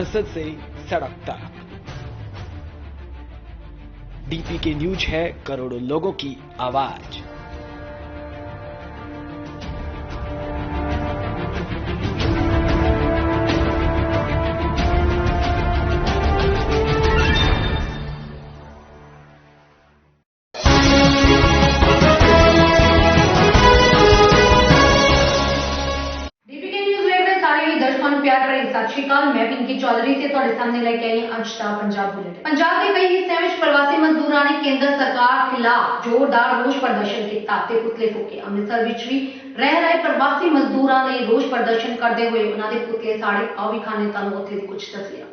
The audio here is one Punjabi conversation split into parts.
संसद से सड़क तक। डीपी के न्यूज है करोड़ों लोगों की आवाज। प्यार भरी सत श्री अकाल। मैं पिंकी चौधरी से ਤੁਹਾਡੇ ਸਾਹਮਣੇ ਲੈ ਕੇ ਆਈ ਹਾਂ ਅੱਜ ਦਾ ਪੰਜਾਬ ਬੁਲੇਟਿਨ। ਪੰਜਾਬ ਦੇ ਕਈ ਹਿੱਸਿਆਂ ਵਿੱਚ ਪ੍ਰਵਾਸੀ ਮਜ਼ਦੂਰਾਂ ਨੇ ਕੇਂਦਰ ਸਰਕਾਰ ਖਿਲਾਫ ਜ਼ੋਰਦਾਰ ਰੋਸ ਪ੍ਰਦਰਸ਼ਨ ਕੀਤਾ ਤੇ ਪੁਤਲੇ ਫੂਕੇ। ਅੰਮ੍ਰਿਤਸਰ ਵਿੱਚ ਵੀ ਰਹਿ ਰਹੇ ਪ੍ਰਵਾਸੀ ਮਜ਼ਦੂਰਾਂ ਨੇ ਰੋਸ ਪ੍ਰਦਰਸ਼ਨ ਕਰਦੇ ਹੋਏ ਉਹਨਾਂ ਦੇ ਪੁਤਲੇ ਸਾੜੇ। ਆਓ ਵੀ ਖਾਣੇ ਤੁਹਾਨੂੰ ਉੱਥੇ ਦੀ ਕੁਝ ਤਸਵੀਰਾਂ।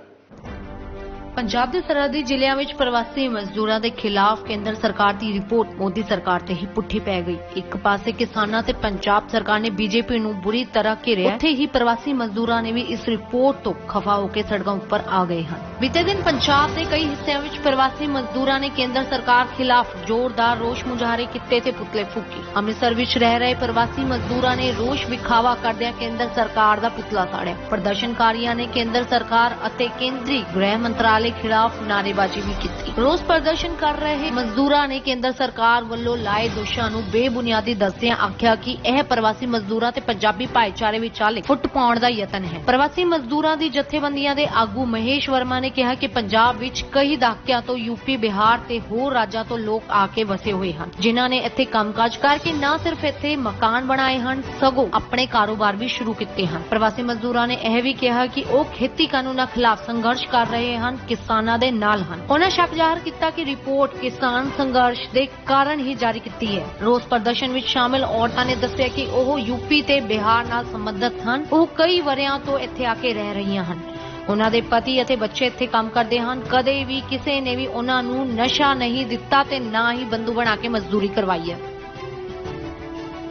ਪੰਜਾਬ ਦੇ ਸਰਹੱਦੀ ਜ਼ਿਲ੍ਹਿਆਂ ਵਿੱਚ ਪ੍ਰਵਾਸੀ ਮਜ਼ਦੂਰਾਂ ਦੇ ਖਿਲਾਫ ਕੇਂਦਰ ਸਰਕਾਰ ਦੀ ਰਿਪੋਰਟ ਮੋਦੀ ਸਰਕਾਰ ਤੇ ਹੀ ਪੁੱਠੀ ਪੈ ਗਈ। ਇੱਕ ਪਾਸੇ ਕਿਸਾਨਾਂ ਤੇ ਪੰਜਾਬ ਸਰਕਾਰ ਨੇ ਬੀਜੇਪੀ ਨੂੰ ਬੁਰੀ ਤਰ੍ਹਾਂ ਘੇਰਿਆ, ਉੱਥੇ ਹੀ ਪ੍ਰਵਾਸੀ ਮਜ਼ਦੂਰਾਂ ਨੇ ਵੀ ਇਸ ਰਿਪੋਰਟ ਤੋਂ ਖਫਾ ਹੋ ਕੇ ਸੜਕਾਂ ਉੱਪਰ ਆ ਗਏ ਹਨ। ਬੀਤੇ ਦਿਨ ਪੰਜਾਬ ਦੇ ਕਈ ਹਿੱਸਿਆਂ ਵਿੱਚ ਪ੍ਰਵਾਸੀ ਮਜ਼ਦੂਰਾਂ ਨੇ ਕੇਂਦਰ ਸਰਕਾਰ ਖਿਲਾਫ ਜ਼ੋਰਦਾਰ ਰੋਸ ਮੁਜ਼ਾਹਰੇ ਕੀਤੇ ਤੇ ਪੁਤਲੇ ਫੂਕੇ। ਅੰਮ੍ਰਿਤਸਰ ਵਿੱਚ ਰਹਿ ਰਹੇ ਪ੍ਰਵਾਸੀ ਮਜ਼ਦੂਰਾਂ ਨੇ ਰੋਸ ਵਿਖਾਵਾ ਕਰਦਿਆਂ ਕੇਂਦਰ ਸਰਕਾਰ ਦਾ ਪੁਤਲਾ ਸਾੜਿਆ। ਪ੍ਰਦਰਸ਼ਨਕਾਰੀਆਂ ਨੇ ਕੇਂਦਰ ਸਰਕਾਰ ਅਤੇ ਕੇਂਦਰੀ ਗ੍ਰਹਿ ਮੰਤਰਾਲੇ खिलाफ नारेबाजी भी की। रोज प्रदर्शन कर रहे मजदूरां ने केंद्र सरकार ਵੱਲੋਂ ਲਾਏ ਦੋਸ਼ਾਂ ਨੂੰ ਬੇਬੁਨਿਆਦੀ ਦੱਸਦਿਆਂ ਆਖਿਆ ਕਿ ਇਹ ਪ੍ਰਵਾਸੀ ਮਜ਼ਦੂਰਾਂ ਤੇ ਪੰਜਾਬੀ ਭਾਈਚਾਰੇ ਵਿਚਾਲੇ ਫੁੱਟ ਪਾਉਣ ਦਾ ਯਤਨ ਹੈ। ਪ੍ਰਵਾਸੀ ਮਜ਼ਦੂਰਾਂ ਦੀ ਜਥੇਬੰਦੀਆਂ ਦੇ ਆਗੂ ਮਹੇਸ਼ ਵਰਮਾ ਨੇ ਕਿਹਾ ਕਿ ਪੰਜਾਬ ਵਿੱਚ ਕਈ ਦਹਾਕਿਆਂ ਤੋਂ ਯੂਪੀ, ਬਿਹਾਰ ਤੇ ਹੋਰ ਰਾਜਾਂ ਤੋਂ ਲੋਕ ਆ ਕੇ ਵਸੇ ਹੋਏ ਹਨ, ਜਿਨ੍ਹਾਂ ਨੇ ਇੱਥੇ ਕੰਮਕਾਜ ਕਰਕੇ ਨਾ ਸਿਰਫ ਇੱਥੇ ਮਕਾਨ ਬਣਾਏ ਹਨ ਸਗੋਂ ਆਪਣੇ ਕਾਰੋਬਾਰ ਵੀ ਸ਼ੁਰੂ ਕੀਤੇ ਹਨ। ਪ੍ਰਵਾਸੀ ਮਜ਼ਦੂਰਾਂ ਨੇ ਇਹ ਵੀ ਕਿਹਾ ਕਿ ਉਹ ਖੇਤੀ ਕਾਨੂੰਨਾਂ ਖਿਲਾਫ ਸੰਘਰਸ਼ ਕਰ ਰਹੇ ਹਨ, ਕਿਸਾਨਾਂ ਦੇ ਨਾਲ ਹਨ। ਉਹਨਾਂ ਸ਼ੱਕ ਜ਼ਾਹਰ ਕੀਤਾ ਕਿ ਰਿਪੋਰਟ ਕਿਸਾਨ ਸੰਘਰਸ਼ ਦੇ ਕਾਰਨ ਹੀ ਜਾਰੀ ਕੀਤੀ ਹੈ। ਰੋਸ ਪ੍ਰਦਰਸ਼ਨ ਵਿੱਚ ਸ਼ਾਮਲ ਔਰਤਾਂ ਨੇ ਦੱਸਿਆ ਕਿ ਉਹ ਯੂਪੀ ਤੇ ਬਿਹਾਰ ਨਾਲ ਸੰਬੰਧਿਤ ਹਨ। ਉਹ ਕਈ ਵਰ੍ਹਿਆਂ ਤੋਂ ਇੱਥੇ ਆ ਕੇ ਰਹਿ ਰਹੀਆਂ ਹਨ। ਉਹਨਾਂ ਦੇ ਪਤੀ ਅਤੇ ਬੱਚੇ ਇੱਥੇ ਕੰਮ ਕਰਦੇ ਹਨ। ਕਦੇ ਵੀ ਕਿਸੇ ਨੇ ਵੀ ਉਹਨਾਂ ਨੂੰ ਨਸ਼ਾ ਨਹੀਂ ਦਿੱਤਾ ਤੇ ਨਾ ਹੀ ਬੰਦੂ ਬਣਾ ਕੇ ਮਜ਼ਦੂਰੀ ਕਰਵਾਈ ਹੈ।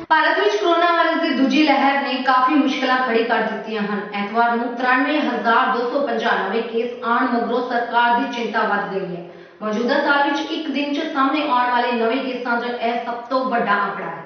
ਭਾਰਤ ਵਿੱਚ ਕੋਰੋਨਾ ਵਾਇਰਸ ਦੀ ਦੂਜੀ ਲਹਿਰ ਨੇ ਕਾਫੀ ਮੁਸ਼ਕਲਾਂ ਖੜੀ ਕਰ ਦਿੱਤੀਆਂ ਹਨ। ਐਤਵਾਰ ਨੂੰ 93,295 ਕੇਸ ਆਉਣ ਮਗਰੋਂ ਸਰਕਾਰ ਦੀ ਚਿੰਤਾ ਵੱਧ ਗਈ ਹੈ। ਮੌਜੂਦਾ ਸਾਲ ਵਿੱਚ ਇੱਕ ਦਿਨ 'ਚ ਸਾਹਮਣੇ ਆਉਣ ਵਾਲੇ ਨਵੇਂ ਕੇਸਾਂ 'ਚ ਇਹ ਸਭ ਤੋਂ ਵੱਡਾ ਆંકੜਾ ਹੈ।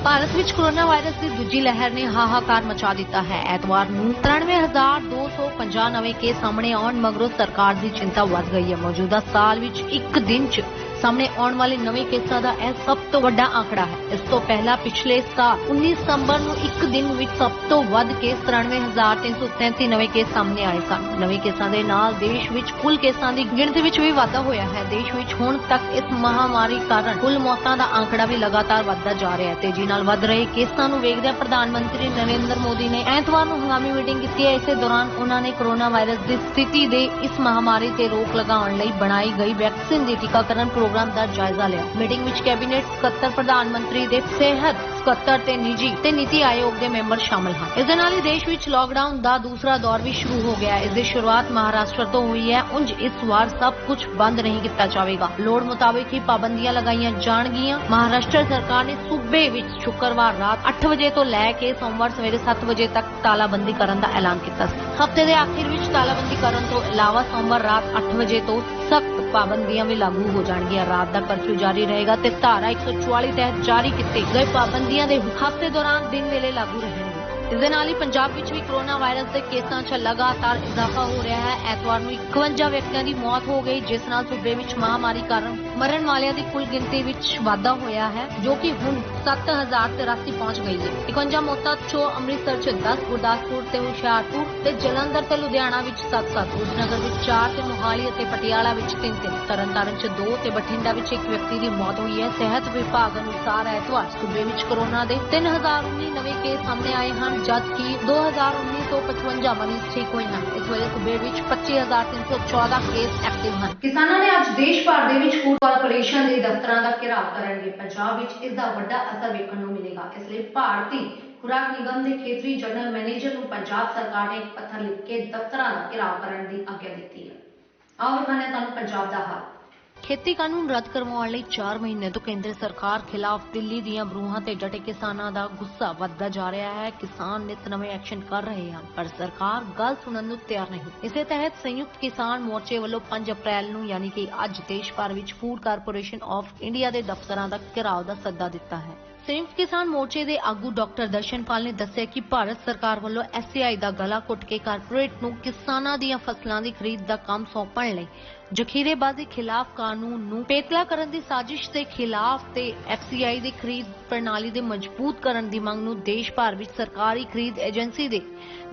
ਭਾਰਤ ਵਿੱਚ ਕੋਰੋਨਾ ਵਾਇਰਸ ਦੀ ਦੂਜੀ ਲਹਿਰ ਨੇ ਹਾਹਾਕਾਰ ਮਚਾ ਦਿੱਤਾ ਹੈ। ਐਤਵਾਰ ਨੂੰ 93,295 ਕੇਸ ਸਾਹਮਣੇ ਆਉਣ ਮਗਰੋਂ ਸਰਕਾਰ ਦੀ ਚਿੰਤਾ ਵੱਧ ਗਈ ਹੈ। ਮੌਜੂਦਾ ਸਾਲ ਵਿੱਚ ਇੱਕ ਦਿਨ 'ਚ ਸਾਹਮਣੇ ਆਉਣ ਵਾਲੇ ਨਵੇਂ ਕੇਸਾਂ ਦਾ ਇਹ ਸਭ ਤੋਂ ਵੱਡਾ ਆંકੜਾ ਹੈ। ਇਸ ਤੋਂ ਪਹਿਲਾਂ ਪਿਛਲੇ ਸਾਲ 19 ਸਤੰਬਰ ਨੂੰ ਇੱਕ ਦਿਨ ਵਿੱਚ ਸਭ ਤੋਂ ਵੱਧ ਕੇਸ 93,337 ਨਵੇਂ ਕੇਸ ਸਾਹਮਣੇ ਆਏ ਸਨ। ਨਵੇਂ ਕੇਸਾਂ ਦੇ ਨਾਲ ਦੇਸ਼ ਵਿੱਚ ਕੁੱਲ ਕੇਸਾਂ ਦੀ ਗਿਣਤੀ ਵਿੱਚ ਵੀ ਵਾਧਾ ਹੋਇਆ ਹੈ। ਦੇਸ਼ ਵਿੱਚ ਹੁਣ ਤੱਕ ਇਸ ਮਹਾਮਾਰੀ ਕਾਰਨ ਕੁੱਲ ਮੌਤਾਂ ਦਾ ਆંકੜਾ ਵੀ ਲਗਾਤਾਰ ਵੱਧਦਾ ਜਾ ਰਿਹਾ ਹੈ। ਤੇਜ਼ੀ ਨਾਲ ਵੱਧ ਰਹੇ ਕੇਸਾਂ ਨੂੰ ਵੇਖਦਿਆਂ ਪ੍ਰਧਾਨ ਮੰਤਰੀ ਨਰਿੰਦਰ ਮੋਦੀ ਨੇ ਐਤਵਾਰ ਨੂੰ ਹੰਗਾਮੀ ਮੀਟਿੰਗ ਕੀਤੀ ਹੈ। ਇਸੇ ਦੌਰਾਨ ਉਹਨਾਂ ਨੇ ਕੋਰੋਨਾ ਵਾਇਰਸ ਦੀ ਸਥਿਤੀ ਦੇ ਇਸ ਮਹਾਮਾਰੀ ਤੇ ਰੋਕ ਲਗਾਉਣ ਲਈ ਬਣਾਈ ਗਈ ਵੈਕਸੀਨ ਦੇ ਟੀਕਾਕਰਨ ਪ੍ਰੋਗਰਾਮ ਦਾ ਜਾਇਜ਼ਾ ਲਿਆ। ਮੀਟਿੰਗ ਵਿੱਚ ਕੈਬਨਿਟ ਸਕੱਤਰ, ਪ੍ਰਧਾਨ ਮੰਤਰੀ ਦੇ ਸਿਹਤ ਸਕੱਤਰ ਤੇ ਨਿੱਜੀ ਤੇ ਨੀਤੀ ਆਯੋਗ ਦੇ ਮੈਂਬਰ ਸ਼ਾਮਲ ਹਨ। ਇਸ ਦੇ ਨਾਲ ਹੀ ਦੇਸ਼ ਵਿੱਚ ਲਾਕਡਾਊਨ ਦਾ ਦੂਸਰਾ ਦੌਰ ਵੀ ਸ਼ੁਰੂ ਹੋ ਗਿਆ ਹੈ। ਇਸ ਦੀ ਸ਼ੁਰੂਆਤ ਮਹਾਰਾਸ਼ਟਰ ਤੋਂ ਹੋਈ ਹੈ। ਉਂਝ ਇਸ ਵਾਰ ਸਭ ਕੁਝ ਬੰਦ ਨਹੀਂ ਕੀਤਾ ਜਾਵੇਗਾ। ਲੋੜ ਮੁਤਾਬਿਕ ਹੀ ਪਾਬੰਦੀਆਂ ਲਗਾਈਆਂ ਜਾਣਗੀਆਂ। ਮਹਾਰਾਸ਼ਟਰ ਸਰਕਾਰ ਨੇ ਸੂਬੇ ਵਿੱਚ ਸ਼ੁੱਕਰਵਾਰ ਰਾਤ 8 ਵਜੇ ਤੋਂ ਲੈ ਕੇ ਸੋਮਵਾਰ ਸਵੇਰੇ 7 ਵਜੇ ਤੱਕ ਤਾਲਾਬੰਦੀ ਕਰਨ ਦਾ ਐਲਾਨ ਕੀਤਾ ਸੀ। ਹਫ਼ਤੇ ਦੇ ਆਖਿਰ ਵਿੱਚ ਤਾਲਾਬੰਦੀ ਕਰਨ ਤੋਂ ਇਲਾਵਾ ਸੋਮਵਾਰ ਰਾਤ 8 ਵਜੇ ਤੋਂ ਸਖਤ ਪਾਬੰਦੀਆਂ ਵੀ ਲਾਗੂ ਹੋ ਜਾਣਗੀਆਂ। ਰਾਤ ਦਾ ਕਰਫਿਊ ਜਾਰੀ ਰਹੇਗਾ ਤੇ ਧਾਰਾ 144 ਤਹਿਤ ਜਾਰੀ ਕੀਤੇ ਗਏ ਪਾਬੰਦੀਆਂ ਦੇ ਹਫ਼ਤੇ ਦੌਰਾਨ ਦਿਨ ਵੇਲੇ ਲਾਗੂ ਰਹਿਣਗੇ। ਇਸ ਦੇ ਨਾਲ ਹੀ ਪੰਜਾਬ ਵਿੱਚ ਵੀ ਕੋਰੋਨਾ ਵਾਇਰਸ ਦੇ ਕੇਸਾਂ 'ਚ ਲਗਾਤਾਰ ਇਜ਼ਾਫਾ ਹੋ ਰਿਹਾ ਹੈ। ਐਤਵਾਰ ਨੂੰ 51 ਵਿਅਕਤੀਆਂ ਦੀ ਮੌਤ ਹੋ ਗਈ, ਜਿਸ ਨਾਲ ਸੂਬੇ ਵਿੱਚ ਮਹਾਮਾਰੀ ਕਾਰਨ ਮਰਨ ਵਾਲਿਆਂ ਦੀ ਕੁੱਲ ਗਿਣਤੀ ਵਿੱਚ ਵਾਧਾ ਹੋਇਆ ਹੈ, ਜੋ ਕਿ ਹੁਣ 7,083 ਪਹੁੰਚ ਗਈ ਹੈ। 51 ਮੌਤਾਂ 'ਚੋਂ ਅੰਮ੍ਰਿਤਸਰ 'ਚ 10, ਗੁਰਦਾਸਪੁਰ ਤੇ ਹੁਸ਼ਿਆਰਪੁਰ ਤੇ ਜਲੰਧਰ ਤੇ ਲੁਧਿਆਣਾ ਵਿੱਚ 7-7, ਰੂਪਨਗਰ ਵਿੱਚ 4 ਤੇ ਮੋਹਾਲੀ ਅਤੇ ਪਟਿਆਲਾ ਵਿੱਚ 3-3, ਤਰਨਤਾਰਨ 'ਚ 2 ਤੇ ਬਠਿੰਡਾ ਵਿੱਚ 1 ਵਿਅਕਤੀ ਦੀ ਮੌਤ ਹੋਈ ਹੈ। ਸਿਹਤ ਵਿਭਾਗ ਅਨੁਸਾਰ ਐਤਵਾਰ ਸੂਬੇ ਵਿੱਚ ਕੋਰੋਨਾ ਦੇ 3,019 ਨਵੇਂ ਕੇਸ ਸਾਹਮਣੇ ਆਏ ਹਨ, ਜਦਕਿ 2,1955 ਮਰੀਜ਼ ਠੀਕ ਹੋਏ ਹਨ। ਇਸ ਵੇਲੇ ਸੂਬੇ ਵਿੱਚ 25,314 ਕੇਸ ਐਕਟਿਵ ਹਨ। ਕਿਸਾਨਾਂ ਨੇ ਅੱਜ ਦੇਸ਼ ਭਰ ਦੇ ਵਿੱਚ ਫੂਡ ਕਾਰਪੋਰੇਸ਼ਨ ਦੇ ਦਫ਼ਤਰਾਂ ਦਾ ਘਿਰਾਓ ਕਰਨਗੇ। ਪੰਜਾਬ ਵਿੱਚ ਇਸ ਦਾ ਵੱਡਾ ਅਸਰ ਵੇਖਣ ਨੂੰ ਮਿਲੇਗਾ। ਇਸ ਲਈ ਭਾਰਤੀ ਖੁਰਾਕ ਨਿਗਮ ਦੇ ਖੇਤਰੀ ਜਨਰਲ ਮੈਨੇਜਰ ਨੂੰ ਪੰਜਾਬ ਸਰਕਾਰ ਨੇ ਇੱਕ ਪੱਤਰ ਲਿਖ ਕੇ ਦਫ਼ਤਰਾਂ ਦਾ ਘਿਰਾਓ ਕਰਨ ਦੀ ਆਗਿਆ ਦਿੱਤੀ ਹੈ। ਆਓ ਦਿਖਾਉਂਦੇ ਤੁਹਾਨੂੰ ਪੰਜਾਬ ਦਾ ਹਾਲ। ਖੇਤੀ ਕਾਨੂੰਨ ਰੱਦ ਕਰਵਾਉਣ ਲਈ 4 ਮਹੀਨੇ ਤੋਂ ਕੇਂਦਰ ਸਰਕਾਰ ਖਿਲਾਫ ਦਿੱਲੀ ਦੀਆਂ ਬਰੂਹਾਂ ਤੇ ਡਟੇ ਕਿਸਾਨਾਂ ਦਾ ਗੁੱਸਾ ਵੱਧਦਾ ਜਾ ਰਿਹਾ ਹੈ। ਕਿਸਾਨ ਨਿਤ ਨਵੇਂ ਐਕਸ਼ਨ ਕਰ ਰਹੇ ਹਨ, ਪਰ ਸਰਕਾਰ ਗੱਲ ਸੁਣਨ ਨੂੰ ਤਿਆਰ ਨਹੀਂ। ਇਸੇ ਤਹਿਤ ਸੰਯੁਕਤ ਕਿਸਾਨ ਮੋਰਚੇ ਵੱਲੋਂ 5 ਅਪ੍ਰੈਲ ਨੂੰ ਯਾਨੀ ਕਿ ਅੱਜ ਦੇਸ਼ ਭਰ ਵਿੱਚ ਫੂਡ ਕਾਰਪੋਰੇਸ਼ਨ ਆਫ ਇੰਡੀਆ ਦੇ ਦਫ਼ਤਰਾਂ ਦਾ ਘਿਰਾਓ ਦਾ ਸੱਦਾ ਦਿੱਤਾ ਹੈ। संयुक्त किसान मोर्चे के आगू डॉक्टर दर्शनपाल ने दस्सिया कि भारत सरकार वालों एससीआई का गला घुट के कारपोरेट नूं किसानां दीयां फसलां दी खरीद का काम सौंपण लई जखीरेबाजी खिलाफ कानून नूं पेतला करन दी साजिश के खिलाफ ते एफसीआई दी खरीद प्रणाली दे मजबूत करन दी मंग नूं देश भर विच सरकारी खरीद एजेंसी दे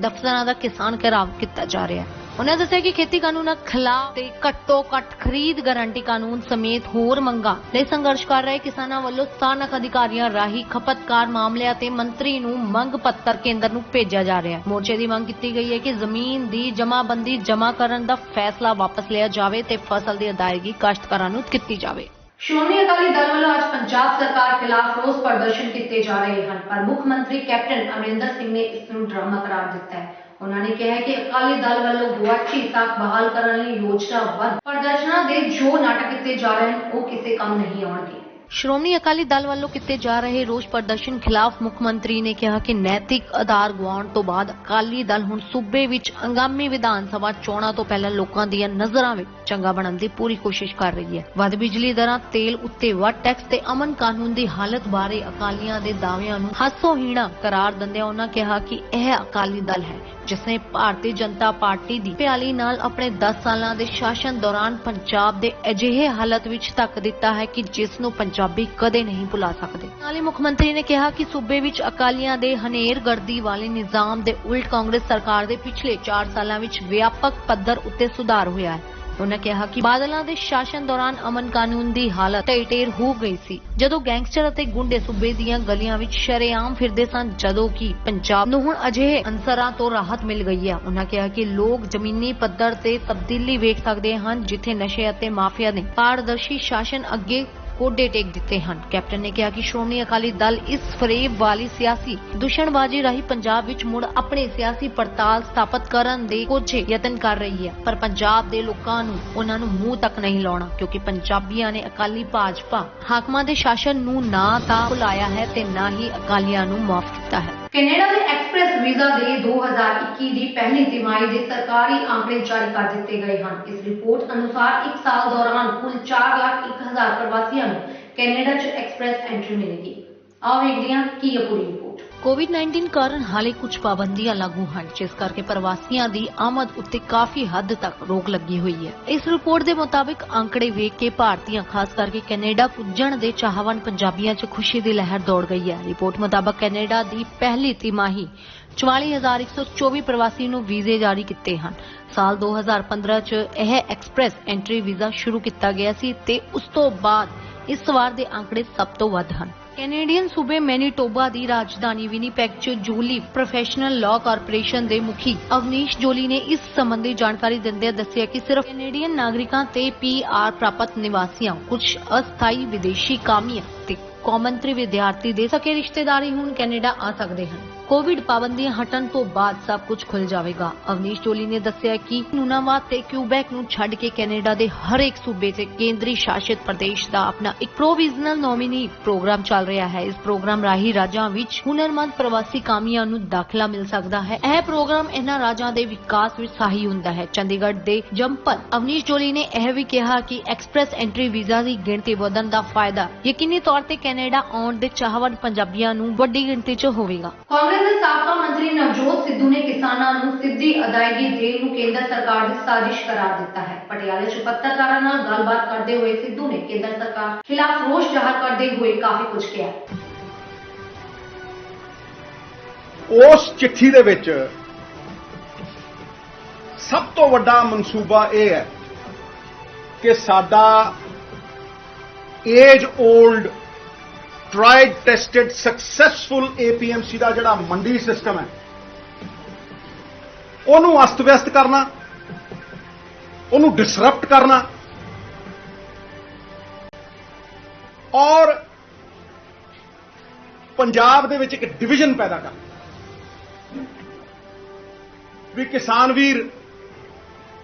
दफ्तरां दा किसान घेराव किया जा रहा है। उन्होंने दस्सिया कि खेती कानूनां खिलाफ ते घट्टो घट्ट खरीद गारंटी कानून समेत होर मंगां लई संघर्ष कर रहे किसानां वल्लों स्थानक अधिकारियों राही खपतकार मामलिਆਂ ते मंत्री नूं मंग पत्र केंद्र नूं भेजा जा रहा है। मोर्चे की मंग की गई है कि जमीन की जमाबंदी जमा करन दा फैसला वापस लिया जाए ते फसल की अदायगी काश्तकारां नूं कीती जाए। श्रोमणी अकाली दल वालों आज पंजाब सरकार खिलाफ रोस प्रदर्शन किए जा रहे हैं, पर मुख्य मंत्री कैप्टन अमरिंदर सिंह ने इसनूं ड्रामा करार दिता है। उन्होंने कहा कि अकाली दल वालों गुआची साख बहाल करने लई योजनाबद्ध प्रदर्शनां दे जो नाटक किए जा रहे हैं वो किसी काम नहीं आउणगे। श्रोमणी अकाली दल वालों किए जा रहे रोष प्रदर्शन खिलाफ मुख्यमंत्री ने कहा कि नैतिक आधार गुआउण तो बाद अकाली दल हुण सूबे विच आगामी विधान सभा चोणां तो पहला लोकां दीयां नज़रां विच चंगा बनन दी पूरी कोशिश कर रही है। वध बिजली दरां तेल उत्ते वध टैक्स ते अमन कानून दी हालत बारे अकालियां दे दाविआं नूं हासोहीणा करार दिंदिआं उन्हां कहा कि यह अकाली दल है जिसने भारतीय जनता पार्टी दी भ्याली नाल अपने 10 सालां दे शासन दौरान पंजाब दे अजिहे हालत विच धक्क दिता है कि जिस नूं पंजाबी कदे नहीं भुला सकदे। नाले मुख्यमंत्री ने कहा कि सूबे विच अकालियां दे हनेरगर्दी वाले निजाम दे उल्ट कांग्रेस सरकार दे पिछले 4 सालां विच व्यापक पद्धर उत्ते सुधार होया है। उन्होंने कहा कि बादलों के शासन दौरान अमन कानून की हालत ढेर हो गई सी जदों गैंगस्टर और गुंडे सूबे दीयां गलियां विच शरेआम फिरदे सन, जदों कि पंजाब नूं हुण अजिहे अंसरां तो राहत मिल गई है। उन्होंने कहा कि लोग जमीनी पद्धर ते तब्दीली वेख सकते हैं जिथे नशे और माफिया ने पारदर्शी शासन अगे कोडे टेक दिते हैं। कैप्टन ने कहा कि श्रोमणी अकाली दल इस फरेब वाली सियासी दुश्मनबाजी राही पंजाब विच मुड़ अपने सियासी पड़ताल स्थापित करन दे कुछ यतन कर रही है, पर पंजाब दे लोकां नूं उन्हां नूं मूंह तक नहीं लाउणा क्योंकि पंजाबियां ने अकाली भाजपा हाकमां दे शासन नूं ना तां भुलाया है ते ना ही अकालियां नूं माफ कीता है। कनेडा के एक्सप्रैस वीजा के 2021 की पहली तिमाही के सरकारी आंकड़े जारी कर दिए गए हैं। इस रिपोर्ट अनुसार एक साल दौरान कुल 4,01,000 प्रवासियों को कनेडा च एक्सप्रैस एंट्री मिलेगी। आओ देखते हैं की यह पूरी रिपोर्ट। कोविड-19 कारण हाले कुछ पाबंदियां लागू हैं, जिस करके प्रवासियों की आमद उत्ते काफी हद तक रोक लगी हुई है। इस रिपोर्ट के मुताबिक आंकड़े वेख के भारतीय खास करके कनेडा पुजण के चाहवान पंजाबियों च खुशी की लहर दौड़ गई है। रिपोर्ट मुताबिक कनेडा की पहली तिमाही 44,124 प्रवासी नूं वीजे जारी किए हैं। साल 2015 च यह एक्सप्रैस एंट्री वीजा शुरू किया गया सी ते उस तो बाद इस वार दे आंकड़े सब तो वध हैं। कैनेडियन सूबे मैनीटोबा की राजधानी विनीपेग च जोली प्रोफेशनल लॉ कारपोरेशन के मुखी अवनीश जोली ने इस संबंधी जानकारी दिंदे दस्सिया कि सिर्फ कैनेडियन नागरिकों ते PR प्राप्त निवासियों, कुछ अस्थायी विदेशी कामियां ते कौमंतरी विद्यार्थी दे सके रिश्तेदारी हुण कैनेडा आ सकते हैं। कोविड पाबंदियां हटन तो बाद सब कुछ खुल जाएगा। अवनीश जोली ने दस्सिया कि नूनावाद ते क्यूबैक नूं छड्ड के कैनेडा दे हर एक सूबे से केंद्री शासित प्रदेश का अपना एक प्रोविजनल नॉमिनी प्रोग्राम चल रहा है। इस प्रोग्राम राही राज्यां विच हुनरमंद प्रवासी कामियां नूं दाखला मिल सकता है। यह प्रोग्राम इन्हां राज्यां दे विकास विच सहाई हुंदा है। चंडीगढ़ दे जंपर अवनीश जोली ने यह भी कहा कि एक्सप्रैस एंट्री वीजा की गिणती वधन का फायदा यकीनी तौर पर कैनेडा आउण दे चाहवान पंजाबियां नूं वड्डी गिणती च होवेगा। कांग्रेस के साबका मंत्री नवजोत सिद्धू ने किसानों को सीधी अदायगी देने को केंद्र सरकार की साजिश करार दिता है। पटियाले च पत्रकारों नाल गलबात करते हुए सिद्धू ने केंद्र सरकार खिलाफ रोष जाहिर करते हुए काफी कुछ किया। उस चिट्ठी दे विच सब तो वड्डा मनसूबा यह है कि साडा age old tried tested successful APMC का जिहड़ा मंडी सिस्टम है उन्होंने अस्त व्यस्त करना, उन्होंने डिसरप्ट करना और पंजाब दे विच एक डिवीजन पैदा करना। भी किसान वीर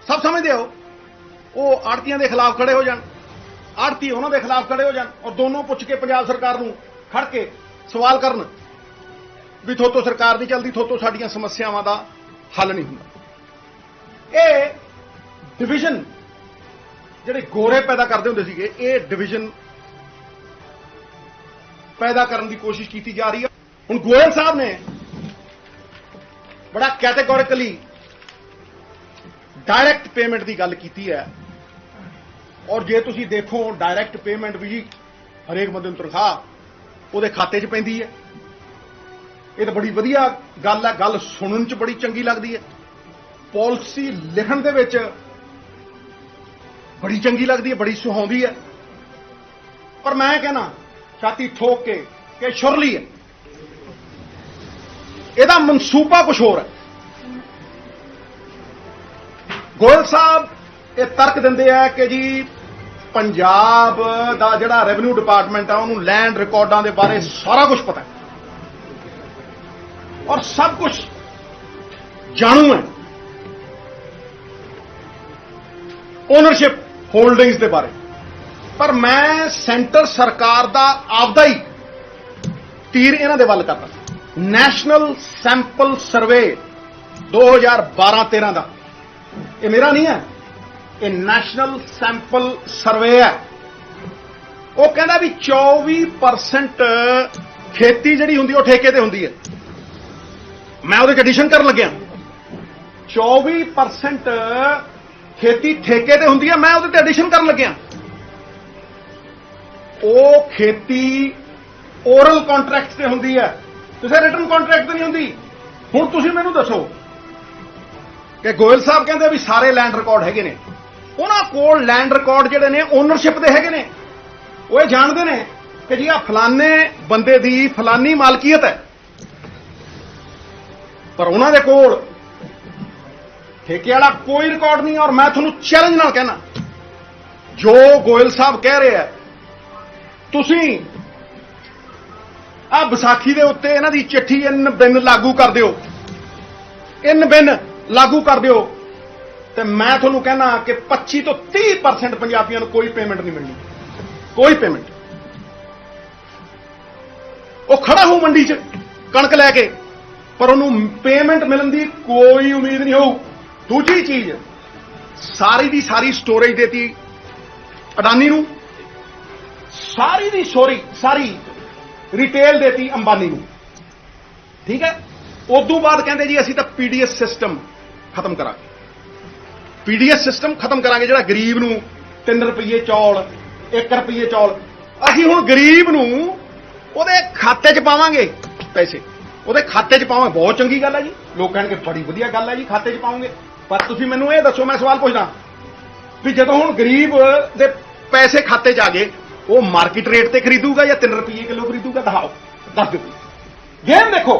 सब समझते हो वो आड़तियों के खिलाफ खड़े हो जान, आड़ती उन्होंने खिलाफ खड़े हो जान और दोनों पुछ के पंजाब सरकार नूं खड़ के सवाल करन भी थोतो सरकार नहीं चलती, थोतो साडियां समस्यावां दा हल नहीं हुंदा। ये डिवीजन जिहड़े गोरे पैदा करते हुंदे सीगे, ये डिवीजन ਪੈਦਾ ਕਰਨ ਦੀ ਕੋਸ਼ਿਸ਼ ਕੀਤੀ ਜਾ ਰਹੀ ਹੈ। ਹੁਣ ਗੋਇਲ ਸਾਹਿਬ ਨੇ ਬੜਾ ਕੈਟੇਗੋਰਿਕਲੀ ਡਾਇਰੈਕਟ ਪੇਮੈਂਟ ਦੀ ਗੱਲ ਕੀਤੀ ਹੈ, ਔਰ ਜੇ ਤੁਸੀਂ ਦੇਖੋ ਡਾਇਰੈਕਟ ਪੇਮੈਂਟ ਵੀ ਹਰੇਕ ਬੰਦੇ ਨੂੰ ਤਨਖਾਹ ਉਹਦੇ ਖਾਤੇ 'ਚ ਪੈਂਦੀ ਹੈ। ਇਹ ਤਾਂ ਬੜੀ ਵਧੀਆ ਗੱਲ ਹੈ, ਗੱਲ ਸੁਣਨ 'ਚ ਬੜੀ ਚੰਗੀ ਲੱਗਦੀ ਹੈ, ਪਾਲਿਸੀ ਲਿਖਣ ਦੇ ਵਿੱਚ ਬੜੀ ਚੰਗੀ ਲੱਗਦੀ ਹੈ, ਬੜੀ ਸੁਹਾਉਂਦੀ ਹੈ। ਪਰ ਮੈਂ ਕਹਿੰਦਾ ਛਾਤੀ ਠੋਕ ਕੇ ਕਿ ਸ਼ੁਰਲੀ ਹੈ, ਇਹਦਾ ਮਨਸੂਬਾ ਕੁਝ ਹੋਰ ਹੈ। ਗੋਇਲ ਸਾਹਿਬ ਇਹ ਤਰਕ ਦਿੰਦੇ ਆ ਕਿ ਜੀ ਪੰਜਾਬ ਦਾ ਜਿਹੜਾ ਰੈਵਨਿਊ ਡਿਪਾਰਟਮੈਂਟ ਆ ਉਹਨੂੰ ਲੈਂਡ ਰਿਕਾਰਡਾਂ ਦੇ ਬਾਰੇ ਸਾਰਾ ਕੁਝ ਪਤਾ ਹੈ ਔਰ ਸਭ ਕੁਝ ਜਾਣੂ ਹੈ, ਓਨਰਸ਼ਿਪ ਹੋਲਡਿੰਗਸ ਦੇ ਬਾਰੇ। ਪਰ ਮੈਂ ਸੈਂਟਰ ਸਰਕਾਰ ਦਾ ਆਪਦਾ ਹੀ ਤੀਰ ਇਹਨਾਂ ਦੇ ਵੱਲ ਕਰਦਾ। ਨੈਸ਼ਨਲ ਸੈਂਪਲ ਸਰਵੇ 2012-13 ਦਾ, ਇਹ ਮੇਰਾ ਨਹੀਂ ਹੈ, ਇਹ ਨੈਸ਼ਨਲ ਸੈਂਪਲ ਸਰਵੇ ਹੈ। ਉਹ ਕਹਿੰਦਾ ਵੀ 24% ਖੇਤੀ ਜਿਹੜੀ ਹੁੰਦੀ ਉਹ ਠੇਕੇ ਤੇ ਹੁੰਦੀ ਹੈ। ਮੈਂ ਉਹਦੇ ਕੰਡੀਸ਼ਨ ਕਰਨ ਲੱਗਿਆ 24% ਖੇਤੀ ਠੇਕੇ ਤੇ ਹੁੰਦੀ ਹੈ, ਮੈਂ ਉਹਦੇ ਤੇ ਐਡੀਸ਼ਨ ਕਰਨ ਲੱਗਿਆ ਉਹ ਖੇਤੀ ਓਰਲ ਕੰਟਰੈਕਟ ਤੇ ਹੁੰਦੀ ਹੈ, ਕਿਸੇ ਰਿਟਨ ਕੰਟਰੈਕਟ ਤੇ ਨਹੀਂ ਹੁੰਦੀ। ਹੁਣ ਤੁਸੀਂ ਮੈਨੂੰ ਦੱਸੋ ਕਿ ਗੋਇਲ ਸਾਹਿਬ ਕਹਿੰਦੇ ਵੀ ਸਾਰੇ ਲੈਂਡ ਰਿਕਾਰਡ ਹੈਗੇ ਨੇ, ਉਹਨਾਂ ਕੋਲ ਲੈਂਡ ਰਿਕਾਰਡ ਜਿਹੜੇ ਨੇ ਓਨਰਸ਼ਿਪ ਦੇ ਹੈਗੇ ਨੇ, ਉਹ ਇਹ ਜਾਣਦੇ ਨੇ ਕਿ ਜੀ ਆ ਫਲਾਣੇ ਬੰਦੇ ਦੀ ਫਲਾਨੀ ਮਾਲਕੀਅਤ ਹੈ, ਪਰ ਉਹਨਾਂ ਦੇ ਕੋਲ ਠੇਕੇ ਵਾਲਾ ਕੋਈ ਰਿਕਾਰਡ ਨਹੀਂ। ਔਰ ਮੈਂ ਤੁਹਾਨੂੰ ਚੈਲੰਜ ਨਾਲ ਕਹਿਣਾ, ਜੋ ਗੋਇਲ ਸਾਹਿਬ ਕਹਿ ਰਹੇ ਆ, ਤੁਸੀਂ ਆ ਵਿਸਾਖੀ ਦੇ ਉੱਤੇ ਇਹਨਾਂ ਦੀ ਚਿੱਠੀ ਇਨ ਬਿਨ ਲਾਗੂ ਕਰ ਦਿਓ, ਇਨ ਬਿਨ ਲਾਗੂ ਕਰ ਦਿਓ, ਤੇ ਮੈਂ ਤੁਹਾਨੂੰ ਕਹਿਣਾ ਕਿ 25 ਤੋਂ 30% ਪੰਜਾਬੀਆਂ ਨੂੰ ਕੋਈ ਪੇਮੈਂਟ ਨਹੀਂ ਮਿਲਣੀ, ਕੋਈ ਪੇਮੈਂਟ। ਉਹ ਖੜਾ ਹੋ ਮੰਡੀ 'ਚ ਕਣਕ ਲੈ ਕੇ, ਪਰ ਉਹਨੂੰ ਪੇਮੈਂਟ ਮਿਲਣ ਦੀ ਕੋਈ ਉਮੀਦ ਨਹੀਂ ਹੋਊ। ਦੂਜੀ ਚੀਜ਼, ਸਾਰੀ ਦੀ ਸਾਰੀ ਸਟੋਰੇਜ ਦੇਤੀ ਅਡਾਨੀ ਨੂੰ, ਸਾਰੀ ਦੀ ਸਾਰੀ ਰਿਟੇਲ ਦੇਤੀ ਅੰਬਾਨੀ ਨੂੰ, ਠੀਕ ਹੈ। ਉਦੋਂ ਬਾਅਦ ਕਹਿੰਦੇ ਜੀ ਅਸੀਂ ਤਾਂ ਪੀਡੀਐਸ ਸਿਸਟਮ ਖਤਮ ਕਰਾਂਗੇ, ਪੀਡੀਐਸ ਸਿਸਟਮ ਖਤਮ ਕਰਾਂਗੇ, ਜਿਹੜਾ ਗਰੀਬ ਨੂੰ 3 ਰੁਪਏ ਚੌਲ 1 ਰੁਪਏ ਚੌਲ, ਅਸੀਂ ਹੁਣ ਗਰੀਬ ਨੂੰ ਉਹਦੇ ਖਾਤੇ 'ਚ ਪਾਵਾਂਗੇ, ਪੈਸੇ ਉਹਦੇ ਖਾਤੇ 'ਚ ਪਾਵਾਂਗੇ। ਬਹੁਤ ਚੰਗੀ ਗੱਲ ਹੈ ਜੀ, ਲੋਕ ਕਹਿਣਗੇ ਬੜੀ ਵਧੀਆ ਗੱਲ ਹੈ ਜੀ, ਖਾਤੇ 'ਚ ਪਾਉਂਗੇ। ਪਰ ਤੁਸੀਂ ਮੈਨੂੰ ਇਹ ਦੱਸੋ, ਮੈਂ ਸਵਾਲ ਪੁੱਛਦਾ ਵੀ ਜਦੋਂ ਹੁਣ ਗਰੀਬ ਦੇ ਪੈਸੇ ਖਾਤੇ 'ਚ ਆ ਗਏ, ਉਹ ਮਾਰਕੀਟ ਰੇਟ ਤੇ ਖਰੀਦੂਗਾ ਜਾਂ 3 ਰੁਪਏ ਕਿਲੋ ਖਰੀਦੂਗਾ? ਦਿਖਾਓ, ਦੱਸ ਦਿਓ। ਗੇਮ ਦੇਖੋ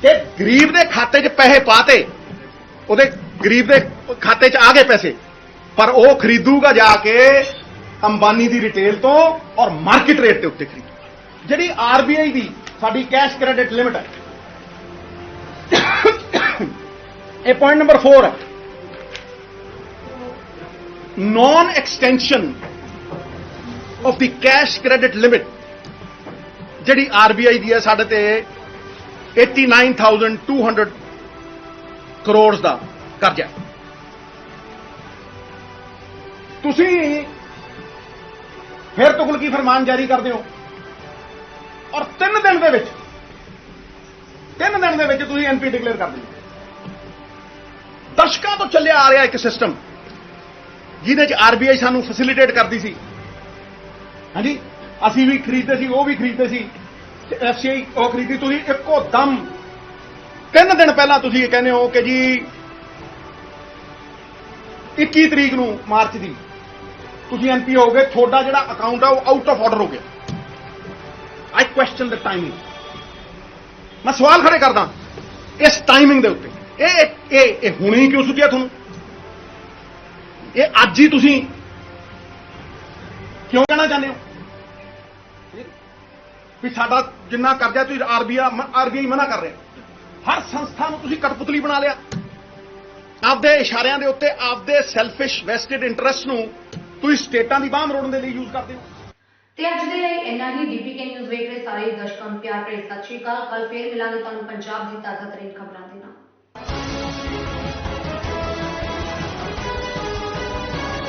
ਕਿ ਗਰੀਬ ਦੇ ਖਾਤੇ 'ਚ ਪੈਸੇ ਪਾਤੇ, ਉਹਦੇ ਗਰੀਬ ਦੇ ਖਾਤੇ 'ਚ ਆ ਗਏ ਪੈਸੇ, ਪਰ ਉਹ ਖਰੀਦੂਗਾ ਜਾ ਕੇ ਅੰਬਾਨੀ ਦੀ ਰਿਟੇਲ ਤੋਂ ਔਰ ਮਾਰਕੀਟ ਰੇਟ ਦੇ ਉੱਤੇ ਖਰੀਦੂਗਾ। ਜਿਹੜੀ ਆਰਬੀਆਈ ਦੀ ਸਾਡੀ ਕੈਸ਼ ਕ੍ਰੈਡਿਟ ਲਿਮਿਟ ਹੈ, ਇਹ ਪੁਆਇੰਟ ਨੰਬਰ 4 ਹੈ, non extension of the cash credit limit ਜਿਹੜੀ ਆਰਬੀਆਈ ਦੀ ਹੈ ਸਾਡੇ ਤੇ 89,200 ਕਰੋੜ ਦਾ ਕਰਜ਼ਾ। ਤੁਸੀਂ ਫਿਰ ਤੁਗਲਕੀ ਫਰਮਾਨ ਜਾਰੀ ਕਰਦੇ ਹੋ ਔਰ 3 ਦਿਨ ਦੇ ਵਿੱਚ ਤੁਸੀਂ ਐਨਪੀ ਡਿਕਲੇਅਰ ਕਰ ਦਿੰਦੇ। ਦਸ਼ਕਾਂ ਤੋਂ ਚੱਲਿਆ ਆ ਰਿਹਾ ਇੱਕ ਸਿਸਟਮ ਜਿਹਦੇ 'ਚ ਆਰਬੀਆਈ ਸਾਨੂੰ ਫੈਸਿਲਿਟੇਟ ਕਰਦੀ ਸੀ। ਹਾਂਜੀ, ਅਸੀਂ ਵੀ ਖਰੀਦਦੇ ਸੀ, ਉਹ ਵੀ ਖਰੀਦਦੇ ਸੀ, ਐਫਸੀਆਈ ਉਹ ਖਰੀਦੀ। ਤੁਸੀਂ ਇੱਕੋ ਦਮ 3 ਦਿਨ ਪਹਿਲਾਂ ਤੁਸੀਂ ਇਹ ਕਹਿੰਦੇ ਹੋ ਕਿ ਜੀ 21 ਤਰੀਕ ਨੂੰ ਮਾਰਚ ਦੀ ਤੁਸੀਂ ਐਨਪੀ ਹੋ ਗਏ, ਤੁਹਾਡਾ ਜਿਹੜਾ ਅਕਾਊਂਟ ਆ ਉਹ ਆਊਟ ਆਫ ਆਰਡਰ ਹੋ ਗਿਆ। ਆਈ ਕੁਐਸਚਨ ਦ ਟਾਈਮਿੰਗ। ਮੈਂ ਸਵਾਲ ਖੜੇ ਕਰਦਾ ਇਸ ਟਾਈਮਿੰਗ ਦੇ ਉੱਤੇ। ਇਹ ਹੁਣੇ ਕਿਉਂ ਸੁਝਿਆ ਤੁਹਾਨੂੰ? ਇਹ ਅੱਜ ਹੀ ਤੁਸੀਂ ਕਿਉਂ ਕਹਿਣਾ ਚਾਹੁੰਦੇ ਹੋ ਵੀ ਸਾਡਾ ਜਿੰਨਾ ਕਰਜ਼ਾ ਤੁਸੀਂ ਆਰਬੀਆਈ ਮਨਾ ਕਰ ਰਿਹਾ? ਹਰ ਸੰਸਥਾ ਨੂੰ ਤੁਸੀਂ ਕਠਪੁਤਲੀ ਬਣਾ ਲਿਆ। ਆਪਦੇ ਇਸ਼ਾਰਿਆਂ ਦੇ ਉੱਤੇ ਆਪਦੇ ਸੈਲਫਿਸ਼ ਵੈਸਟਡ ਇੰਟਰਸਟ ਨੂੰ ਤੁਸੀਂ ਸਟੇਟਾਂ ਦੀ ਬਾਂਹ ਮਰੋੜਨ ਦੇ ਲਈ ਯੂਜ਼ ਕਰਦੇ ਹੋ। ਤੇ ਅੱਜ ਦੇ ਲਈ ਇੰਨਾ ਹੀ। ਡੀਪੀਕੇ ਨਿਊਜ਼ ਵੇਖ ਰਹੇ ਸਾਰੇ ਦਰਸ਼ਕਾਂ ਨੂੰ ਪਿਆਰ ਭਰੀ ਸਤਿ ਸ਼੍ਰੀ ਅਕਾਲ। ਕੱਲ ਫੇਰ ਮਿਲਾਂਗੇ ਤੁਹਾਨੂੰ ਪੰਜਾਬ ਦੀ ਤਾਜ਼ਾ ਤਰੀਨ ਖਬਰਾਂ